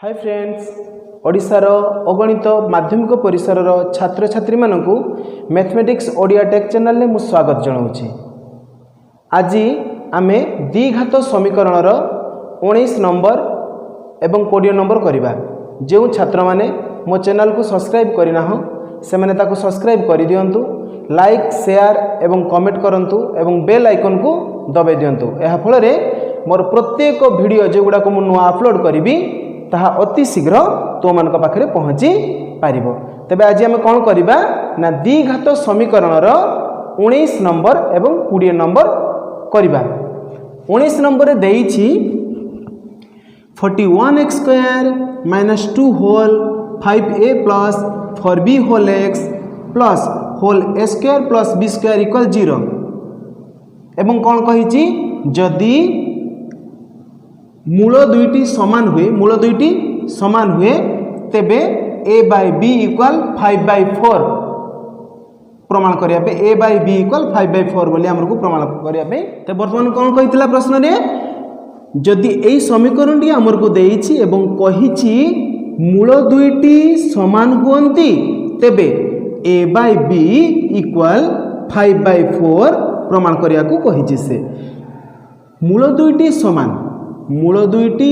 Hi friends, ओडिशार अगणित माध्यमिक परिसर छात्र छात्री मानकु मैथमेटिक्स ओडिया टेक चैनल में स्वागत जनाऊँगी। आज आमे द्विघात समीकरण 19 नंबर एवं 20 नंबर करवा। जो छात्र माने मो चैनल को सब्सक्राइब करना से मैंने ताको सब्सक्राइब कर दिंतु, लाइक शेयर एवं कमेंट करंतु एवं बेल आइकन को दबाई दिंतु। यह फल मोर प्रत्येक वीडियो जो गुड़ाक मु नुआ अपलोड करी ताहा अति शीघ्र तो मान पाखे पहुँची पार। तेबे आज आम कौन करवा ना द्विघात समीकरण 19 नंबर एवं 20 नंबर करवा। 19 नंबर देइछि 41x square minus 2 whole 5a plus 4b whole x plus whole a square plus b square equal 0 एवं कौन कही जदि मूल दुईटी समान हुए तेबे a बाय b इक्वल 5/4 प्रमाण करिया पे a बाय b इक्वल 5/4 बोली हमको प्रमाण करिया पे। तो वर्तमान कौन कहितला प्रश्न रे जदि एई समीकरण टी हमको देइछि एवं कहिछि मूल दुईटी समान हुअंती तेबे a बाय b इक्वल 5/4 प्रमाण करिया को कहिछि। से मूल दुईटी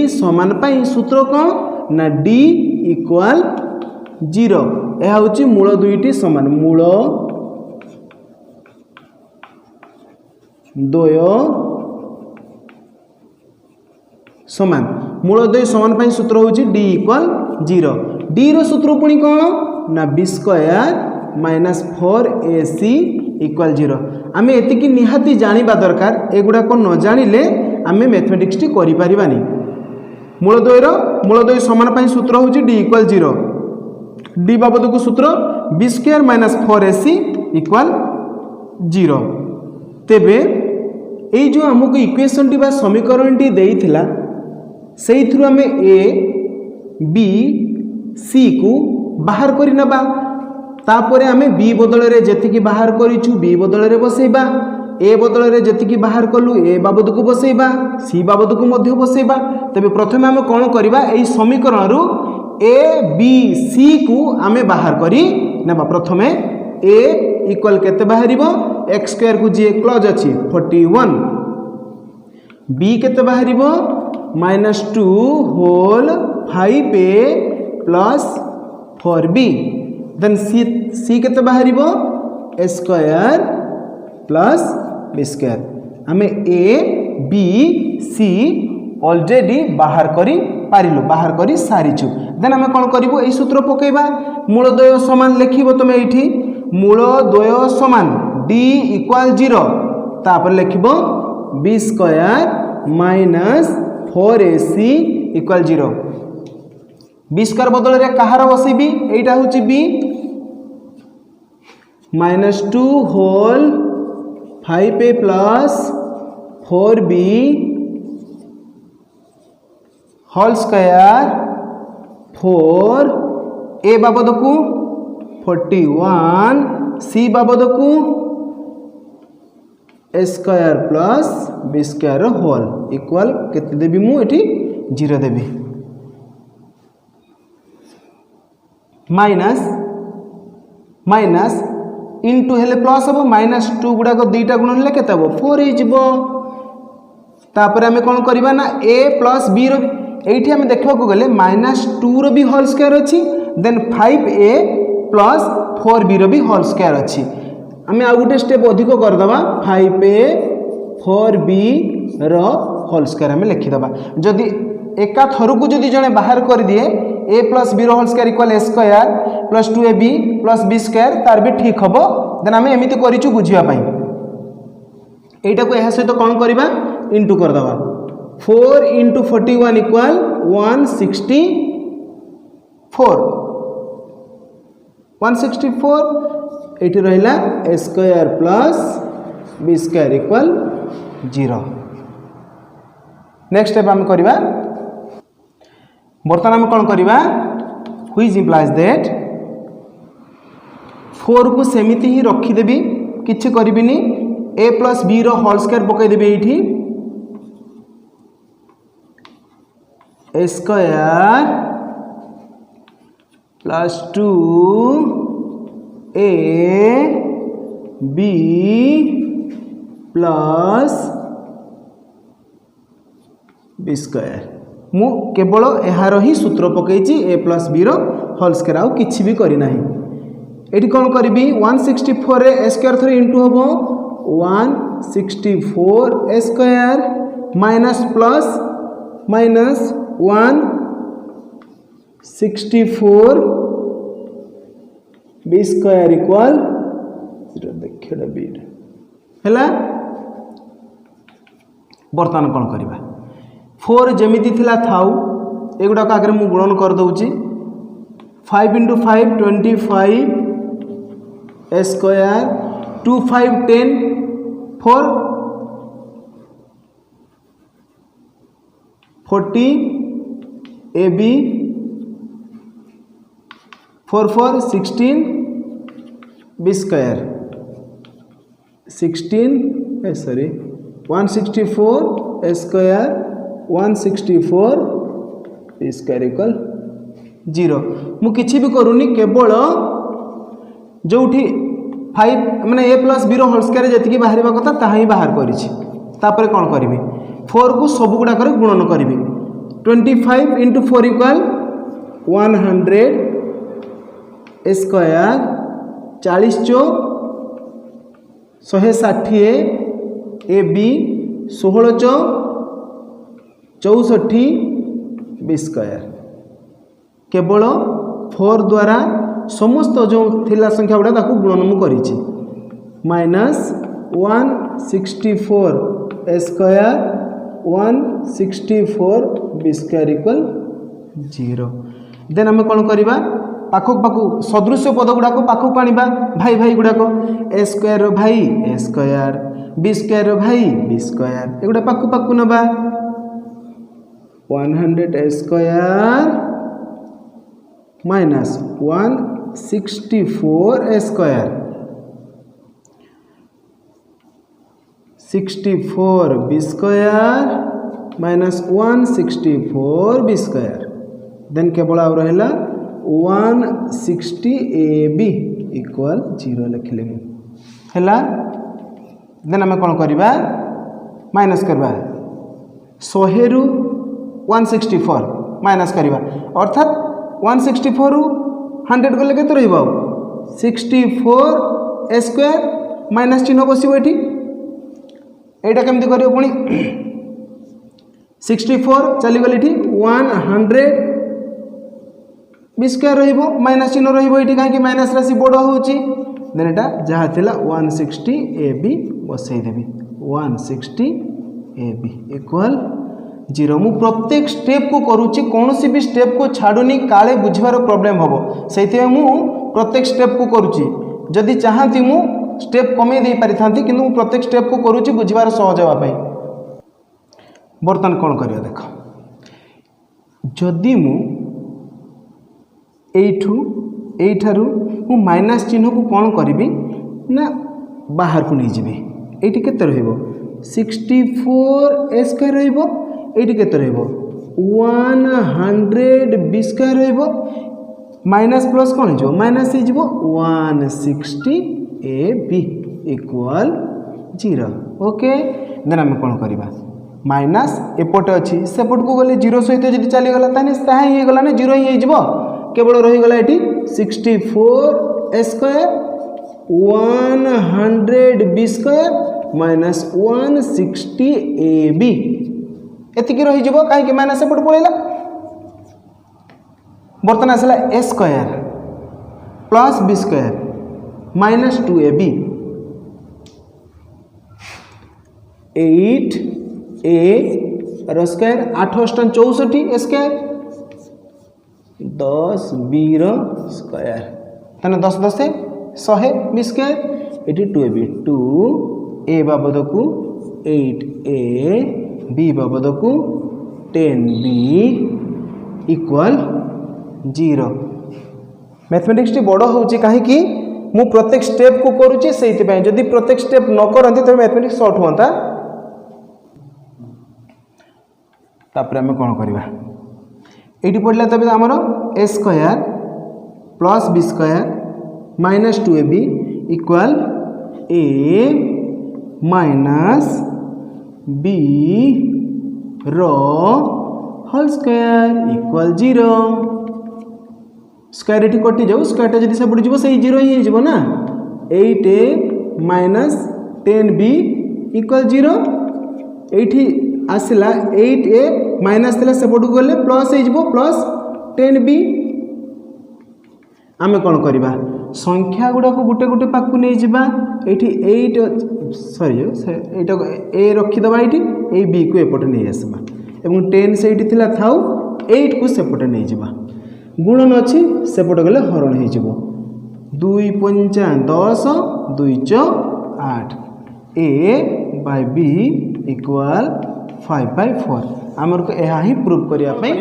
समान पाई सूत्र कौन ना d इक्वल 0। यह हूँ मूल दुईटी समान, मूल द्वय समान, मूल द्वय समान पाई सूत्र हूँ d इक्वल 0। d रो सूत्र पुणी कौन ना b square minus 4ac equal 0। आमे एतिकी निहाती जानिबा दरकार, एगुड़ा को न जानिले आमे मैथमेटिक्स टी करि परिबानी। मूल द्वय समान पाई सूत्र हूँ d इक्वल 0, d बाबद को सूत्र b square minus 4ac equal 0। तेबे एई जो हमको इक्वेशन टी बा समीकरण टी देइथिला सेइथरु आमे a b c को बाहर करि नबा। तापरे आमे b बदल रे जेतिकी बाहर करिछु b बदल रे बसेबा, a बदल रे जेतिकी बाहर कलु a बाबद को बसेबा, c बाबद को मध्य बसेबा। तबे प्रथमे आमे कोन करिबा एई समीकरण रु a b c को आमे बाहर करि नेबा। प्रथमे a इक्वल केते बाहरिबो x स्क्वायर को जे क्लोज अछि 41, b केते बाहरिबो -2 whole 5a plus 4b, then c केते बाहरिबो a square plus b square. आमे a b c ऑलरेडी बाहर करी पारिलु, बाहर करी सारिछु। देन आमे कोन करिवो एई सूत्र पकेबा, मूल द्वय समान लिखिबो तमे एठी मूल द्वय समान d इक्वल 0 तापर लिखिबो b square minus 4ac equal 0। b square बदल रे कहार बसेबी एटा होची b -2 whole 5a plus 4b whole square 4 a बाबद को 41 c बाबद को a square plus b square whole equal केते देबी मु एठी 0 देबी। माइनस माइनस इनटू हेले प्लस हम -2 गुड़ा को दुईटा गुण हेले केते हो 4 हे जिवो। तापर हमें कोन करबा ना a प्लस b रो एठी हमें देखबा को गले -2 रो भी होल स्क्वायर अछि, देन 5a प्लस 4b रो भी होल स्क्वायर अछि। हमें आ गुटे स्टेप अधिक कर दबा 5a 4b रो होल स्क्वायर हमें लिखि दबा। जदि एका थरु को जदि जने बाहर कर दिए a प्लस b रो whole square equal a square plus 2ab plus b square तार भी ठीक हबो। देन हमें एमिति करिछु बुझिया पई एटा को एहा सहित कोन करबा इनटू कर दबा। 4 into 41 इक्वल 164 एठी रहिला a square plus b square equal 0। Next step हम करबा, बर्तन हम कोन करबा व्हिच इंप्लाइज दैट 4 को सेमिति ही रखी देबी, किछि करबिनी a प्लस b रो होल स्क्वायर पकई देबी एठी a square plus 2ab plus b square मु केवल यार ही सूत्र पकईची a plus b whole square आउ किछि भी करी नाही। एटी कौन करी 164 रे ए स्क्वायर थरे इंटू हम 164 a square minus plus minus 164 b square equal देखिए बी है। बर्तमान कौन करवा 4 जमीती थिला थाउ एगुड़ाक आगे मुझे गुणन कर दूची 5 × 5 25 ए square 2 5 10 4 40 ab 4 4 16 B square 164 a square 164 b square equal 0 मु किछि भी करूनी केवल जो 5 माने ए प्लस बी होल स्क्वायर जति बाहर कथा ताहा ही बाहर करिछि। तापर कौन करी 4 को सब गुड़ाक गुणन करी 25 × 4 इक्वल 100 ए स्क्वायर 40 चो 160 ए बी 16 चो 64 बी स्क्वायर केवल 4 द्वारा समस्त जो थिला संख्या गुड़ा ताकू गुणन मु करिछि minus 164 a square 164 b square equal 0। Then आम कौन करवा पाखक पाखु सदृश्य पद गुड़ाक पाखक आनिबा भाई भाई गुड़ाक ए स्क्वायर भाई ए स्क्वायर बी स्क्वायर भाई बी स्क्वायर एगुड़ा पाखु पाखु नबा 100 a square minus 164 a square 64 b square minus 164 b square then केवल आउ रहा 160 ए बी इक्वल 0 लिखले है। देन आम कौन करवा माइनस करवा 100 रु 164 माइनस करवा अर्थात 164 रु 100 गले के रहा 64 ए स्क्वायर माइनस चिन्ह बसो ये यहाँ केमती कर पुणी 64 चलीगली 100 बी स्क्वायर रहिबो माइनस चिन्ह रहिबो एठी काहे माइनस राशि बड़ होउची देन एटा जहा थिला 160 A B Basai Devi 160 A B equal 0 मु प्रत्येक स्टेप को करूची कोनोसी भी स्टेप को छाडुनी काले बुझिबार प्रॉब्लम हबो सेति मु प्रत्येक स्टेप को करूची जदि चाहती मु स्टेप कमे दे पारि थांती किंतु मु प्रत्येक स्टेप को करूची बुझिबार सहज होबा पई। बर्तमान कोन करिया देखो जदि मु एठारू मु माइनस चिन्ह को कौन करी ना बाहर को नहीं जीवी एटी केते रहइबो 64 ए स्क्वायर रहइबो एटी केते रहइबो 100 बी स्क्वायर रहइबो माइनस प्लस कौन हो माइनस हो 160 ए बी इक्वल 0 ओके। देन आम कौन करवा माइनस एपटे अच्छी सेपट को गले 0 सहित जब चलीगला ताहे ही गला ना 0 ही हो केवल रहीगला ये 64 a square 100 B square minus 160 A b एतिकी रही कहीं माइनस एपट पड़ेगा। बर्तमान आसला a square plus b square minus 2 a b 8 a square 8 × 64 a square 10 b square ताने 10 10 100 बी स्क्वायर ये 2 ए बी 2 ए बाबद को 8 ए बी बाबद को 10 बी इक्वल 0। मैथमेटिक्स टी बड़ होची काहे कि मु प्रत्येक स्टेप को करूची सेति पय जदि प्रत्येक स्टेप न करंती त मैथमेटिक्स शॉर्ट होता। तापर हम कौन करवा ये पढ़ला तब आमर a square plus b square minus 2ab equal a minus b रो होल स्क्वायर इक्वल 0 स्क्वायर ये कटि जाऊ स्क्वायर जब सेपट जीव से 0 ही हो ना 8a माइनस 10b इक्वल 0 ये आसला 8a माइनस थी सेपट को गले प्लस हो प्लस 10b आम कौन करवा संख्या गुड़ा को गोटे गोटे पाक नहीं जावा ये 8 सॉरी ए रखीदे ये बी को एपटे नहीं आसवा एवं 10 से ये था 8 को सेपटे नहीं जावा गुणन अच्छी सेपटे गले हरण हो 2 5 10 2 4 8 ए बाय बी इक्वल 5/4 आमर को यह ही प्रूव करने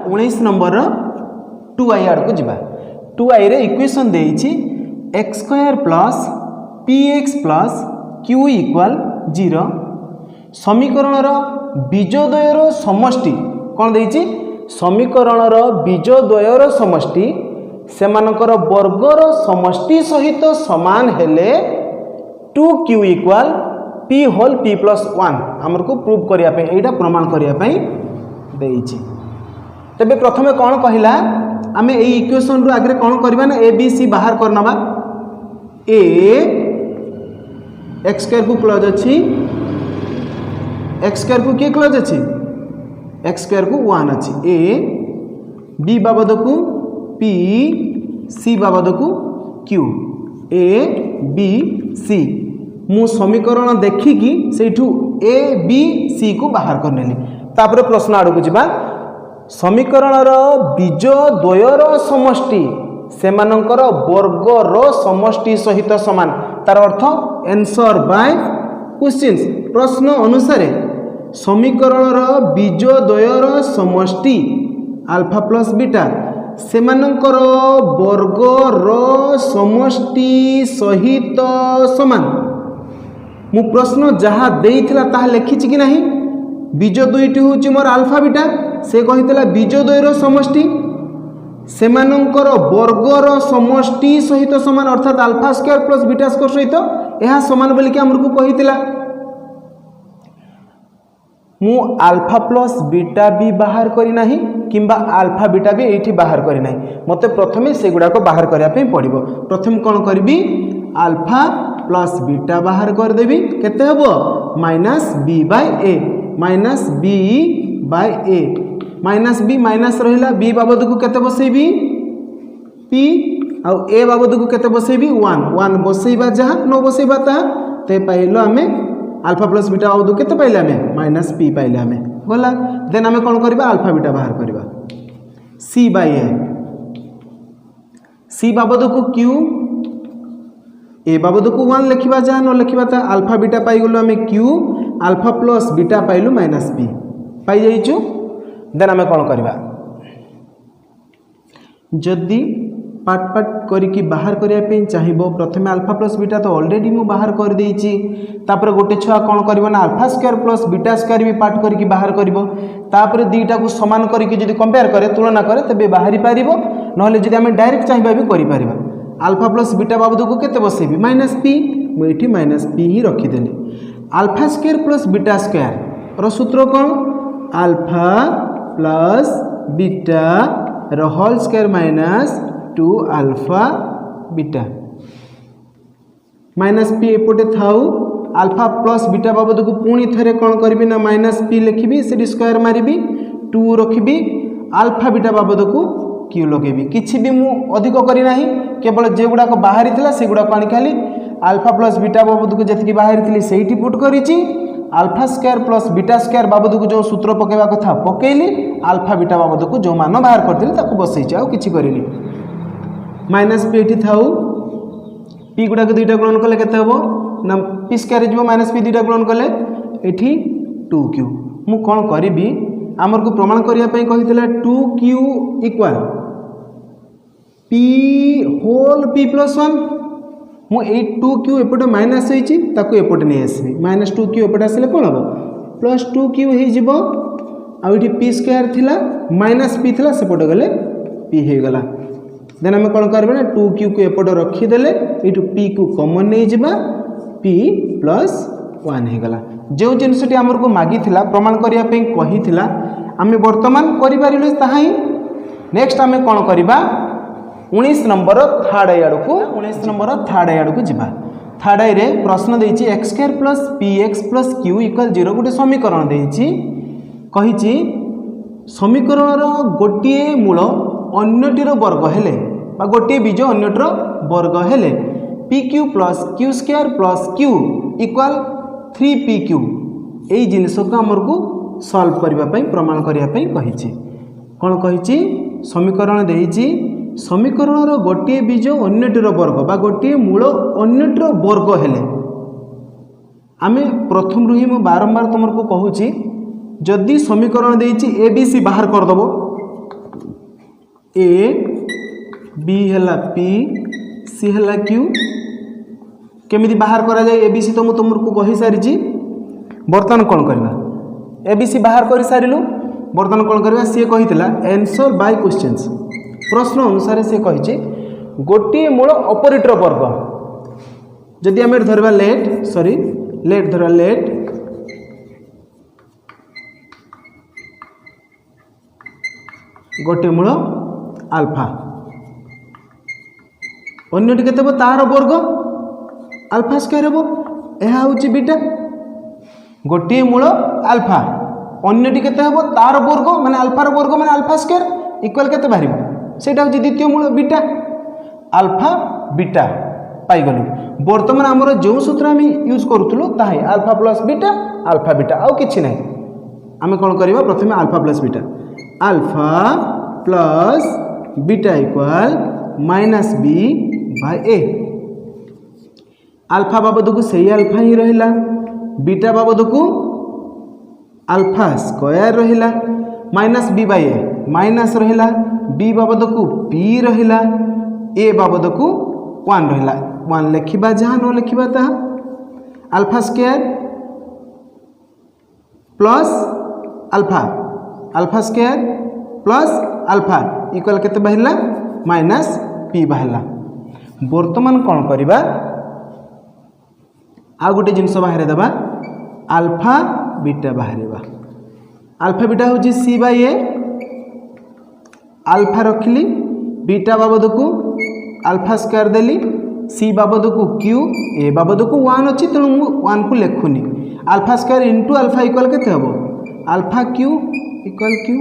19 नंबर 2i आड़ को जावा 2i रे इक्वेशन देइछि x स्क्वायर plus px plus q equal 0 समीकरण बीजद्वयर समष्टि कौन देइछि समीकरण बीजद्वयर समष्टि सेमानकर वर्गर समष्टि सहित समान हेले 2q equal p whole p plus 1 आमर को प्रूव करिया पे एटा प्रमाण करिया पे देइछि तबे प्रथमे कौन कहिला आमे ए इक्वेशन रु आगे कौन करबा ना ए बी सी बाहर करनबा ए एक्स स्क्वायर को क्लोज अछि एक्स स्क्वायर को के क्लोज अछि एक्स स्क्वायर को 1 अछि ए बी बाबद को पी सी बाबद को क्यू ए बी सी मु समीकरण देखिकी सेठू ए बी सी को बाहर करनेली तापर प्रश्न आड़ को जिबा समीकरण बीज द्वयर समष्टि सेमानंकर वर्गर समष्टि सहित समान तार अर्थ आंसर बाय क्वेश्चंस प्रश्न अनुसार समीकरण बीज द्वयर समष्टि अल्फा प्लस बीटा सेमानंकर वर्गर समष्टि सहित समान मु प्रश्न जहाँ देइथिला ताहा लिखिछि कि नहीं बीज दुईटी होची मोर अल्फा बीटा से कहितला बीज द्वयर समष्टि सेमानंकर वर्गर समष्टि सहित समान अर्थात alpha square plus beta square सहित यह समान बोलिक हमको कहितला मु अल्फा प्लस बीटा भी बाहर करी नाही किंबा अल्फा बीटा भी एठी बाहर करी नाही मते प्रथमे से गुडा को बाहर करिया पे पड़िबो प्रथम कोन करबी अल्फा प्लस बीटा बाहर कर देबी केते हबो minus b by a minus b by a minus B minus रहिला बी बाबद को केते बसेबी पी आ ए बाबद को केते बसेबी 1 1 बसेबा जहा न बसेबा ता ते पाइलो हमें अल्फा प्लस बीटा बाबद केते पाइले हमें माइनस पी पाइले हमें गला देन हमें कोन करबा अल्फा बीटा बाहर करबा सी बाय ए सी बाबद को क्यू ए बाबद को 1 लिखिबा जहा न लिखिबा ता अल्फा बीटा पाई गलो हमें क्यू अल्फा प्लस बीटा पाइलु माइनस पी पाई जाइछु देन हमें कौन करवा जदि पार्ट पार्ट करिकी बाहर करने चाहिए प्रथमे अल्फा प्लस बीटा तो ऑलरेडी मु बाहर कर देइछि तापर गोटे छुआ कौन करिवो ना alpha square plus beta square भी पार्ट करिकी बाहर करिवो तापर दुईटा को समान करिकी जदि कंपेयर करे तुलना करे तबे बाहरी पारिबो नहले जदि हमें डायरेक्ट चाहिबा भी करि पारिबा अल्फा प्लस बीटा बाबद को केते बसेबी माइनस पी मु एठी माइनस पी ही रखी देली alpha square plus beta square रो सूत्र कौन अल्फा प्लस बीटा रो whole square minus 2 alpha beta minus p एपटे थाउ अल्फा प्लस बीटा बाबद को पुणी थरे कौन करबी ना माइनस पी लिखिबी से स्क्वायर मारिबी 2 रखिबी अल्फा बीटा बाबद को क्यू लगेबी किछि भी मु अधिक करी नाही केवल जे गुडा को बाहरी थिला से गुडा पानी खाली अल्फा प्लस बीटा बाबद को जति बाहरी थिली सेठी पुट करिछि alpha square plus beta square बाबद को जो सूत्र पकेबा कथा पकेली अल्फा बीटा बाबद को जो मान बाहर करथिली ताको बसैछि आ किछि करिनी माइनस पी एठी थाउ पी गुडा को दुईटा गुणन कले केते हबो ना पी स्क्वायर जिवो माइनस पी दुईटा गुणन कले एठी 2q मु कोन करिबी हमर को प्रमाण करिया पई कहितला 2q equal p whole p plus 1 मु ए 2q एपटे माइनस होईची ताको एपटे नै आसीबी माइनस 2q एपटे आसीले कोन हबो प्लस 2q हे जिवो आ एठी p स्क्वायर थिला माइनस p थिला सेपटे गले p हे गला देन आम कौन करबा ना 2q को एपट रखीदे ये p को कॉमन नहीं जावा p प्लस 1 हो गला। जो जिनसटी आमर को मागी थिला प्रमाण करिया पे कही थिला आमे वर्तमान करि पारिलु ताहा ही। नेक्स्ट आमे कौन करबा 19 नंबर थर्ड याड को 19 नंबर थर्ड याड को जिबा। थर्ड आई रे प्रश्न देछि x² plus px plus q equal 0 गोटे समीकरण देछि कहिछि समीकरण गोटे मूल अन्यटीर वर्ग हेले बा गोटे बीज अन्यटीर वर्ग हेले pq plus q² plus q equal 3pq एई जिनिस को हमर को सॉल्व करबा पई प्रमाण करिया पई कहिछि। कोन कहिछि समीकरण देछि समीकरण गोटे बीज अन्यटीर वर्ग बा गोटे मूल अन्यटीर वर्ग हेले आमे प्रथम रु ही मु बारंबार तुमर को कहूछि जदि समीकरण देछि ए बी सी बाहर कर दबो ए बी हैला p सी हैला q केमिति बाहर करा जाय ए बी सी तो मु तुमर को कहि सारिछि। बर्तमान कोन करबा ए बी सी बाहर कर सारिलु बर्तमान कोन करबा से कहितला आंसर बाय क्वेश्चंस प्रश्न अनुसार से कहिछि गोटे मूल ऑपरेटर वर्ग जदि आमे धरबा लेट धरबा लेट गोटे मूल अल्फा अन्यटी केते हो तार वर्ग अल्फा स्क्वायर हो यह हूँ बीटा गोटे मूल अल्फा अन्यटी केते हो तार वर्ग माने अल्फार वर्ग माने अल्फा स्क्वायर इक्वल केते बाहरिबो सेटा हूँ द्वितीय मूल बीटा अल्फा बीटा पाइगलु। बर्तमान आमर जो सूत्र आम यूज करूँ ताही अल्फा प्लस बीटा आउ किछि नाही आमे कोन करबा प्रथमे alpha plus beta alpha plus beta equal minus b by a alpha बाबद को सही अल्फा ही रहिला बीटा बाबद को अल्फा स्क्वायर रहिला minus b by a minus रहिला बी बाबद को पी रहिला ए बाबद को 1 रहिला 1 लिखिबा जहाँ न लिखिबा ताहा alpha square plus alpha square plus alpha equal केते बाहरला माइनस पी बाहरला। वर्तमान कौन करबा आ गोटे जिनस बाहर देबा अल्फा बीटा बाहरबा अल्फा बीटा होची सी बाय ए अल्फा रखली बीटा बाबद को अल्फा स्क्वायर देली सी बाबद को क्यू ए बाबद को 1 अच्छी तेणु मु 1 को लिखुनी alpha square into alpha equal केते हबो अल्फा क्यू इक्वल क्यू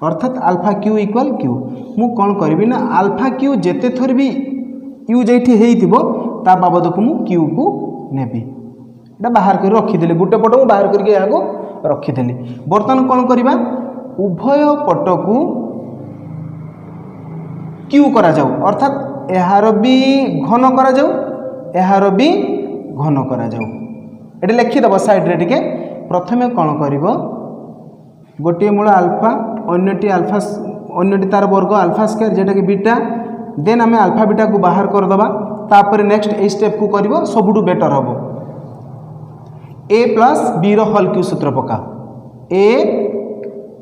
अर्थात अल्फा क्यू इक्वल क्यू मु कौन करी ना अल्फा क्यू जेते थर भी यू जेठी हेइथिबो ता बाबद को मु क्यू को नेबी एटा बाहर कर रखीदेली गोटे पट मु बाहर करके यहाँ को रखीदेली। बर्तमान कौन करबा उभय पट को क्यू करा जाऊ अर्थात एहार भी घन करा जाऊ एहार भी घन करा जाऊ एटा लिखिदेव साइड रे टिके प्रथमे कौन करिवो गोटे मूल अल्फा अन्यटी तार वर्ग अल्फा स्क्वायर जेटा कि बीटा देन आम अल्फा बीटा को बाहर करदबा तापर नेक्स्ट ए स्टेप को करिवो सबुठु बेटर हबो ए प्लस बी रो होल क्यू सूत्र पका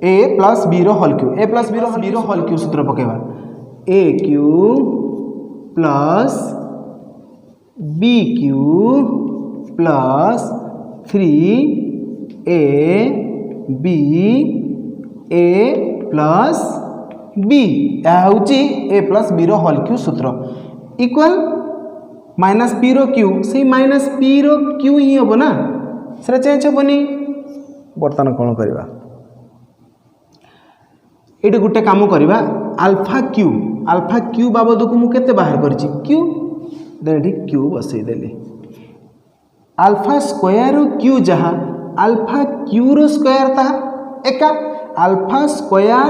ए प्लस बी रो होल क्यू सूत्र पकेबा a cube plus b cube plus 3 a b a plus b यह हूँ ए प्लस बी रो होल क्यू सूत्र इक्वल माइनस पी रो क्यू से माइनस पी रो क्यू ही हम ना से चेंज हेनी। बर्तमान कौन करवा ये गोटे काम करवा अल्फा क्यू बाबद को मुझे बाहर करी क्यू देन क्यू बसईदेली अल्फा स्क्वायर क्यू जहाँ अल्फा क्यू रो स्क्वायर ताहा एका अल्फा स्क्वायर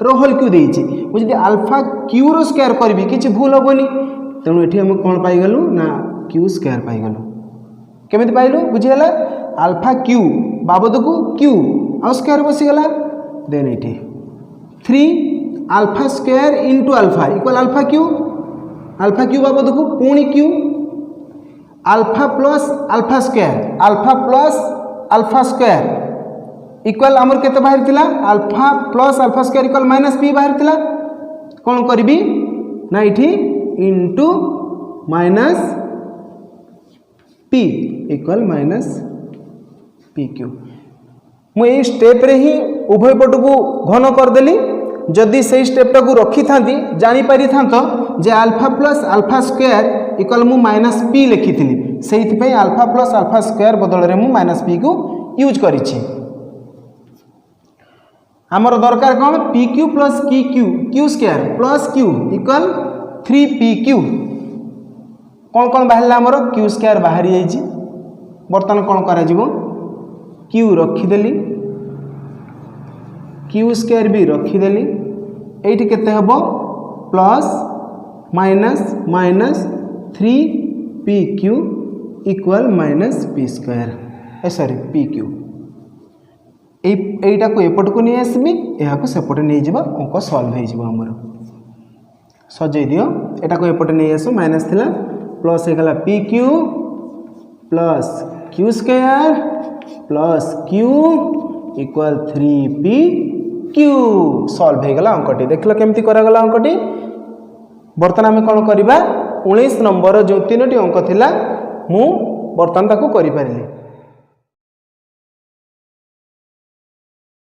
रो होल क्यू देइछि मुझे अल्फा क्यू रो स्क्वायर करबी किछि भूल होबनी तेणु एठी हम कोन पाइगलु ना क्यू स्क्वायर पाइगलु केमिति पाइलु बुझियला अल्फा क्यू बाबद को क्यू आ स्क्वायर बसिगला देन एठी 3 alpha square into alpha equal alpha cube बाबद को पुणी cube alpha plus alpha square equal आमर केते बाहर थिला alpha plus alpha square equal minus p बाहर थिला कौन करी ना ये into minus p equal minus p cube मुझे स्टेप रे ही उभय पट को घन करदेली जदि से स्टेपटा को रखी था जापारि था जे alpha plus alpha square equal मु माइनस पी लिखी थी से अल्फा प्लस अल्फा स्क्वायर बदल में माइनस पी को यूज करी आमर दरकार कौन पी क्यू प्लस की Q Q square plus Q equal 3pq कौन कौन बाहर आमर क्यू स्क्वायर बाहरी जाइए बर्तमान कौन करा क्यू रखीदेली क्यू स्क्वायर भी रखीदेली ये केते हबो plus minus minus 3pq equal minus p square sorry p q यहीटा को एपट को नहीं आसमी यहाँ को सेपटे नहीं जावा अंक सल्व होमर सजै दियो एटा को एपटे नहीं आस माइनस थिला प्लस होगा P Q plus Q square plus Q equal 3pq solve होगा अंकटी देख लो केमती करागला अंकटी बर्तमान आम कौन करवा 19 नंबर जो 3टी अंक थिला मु बर्तमान ताको करि पारिली।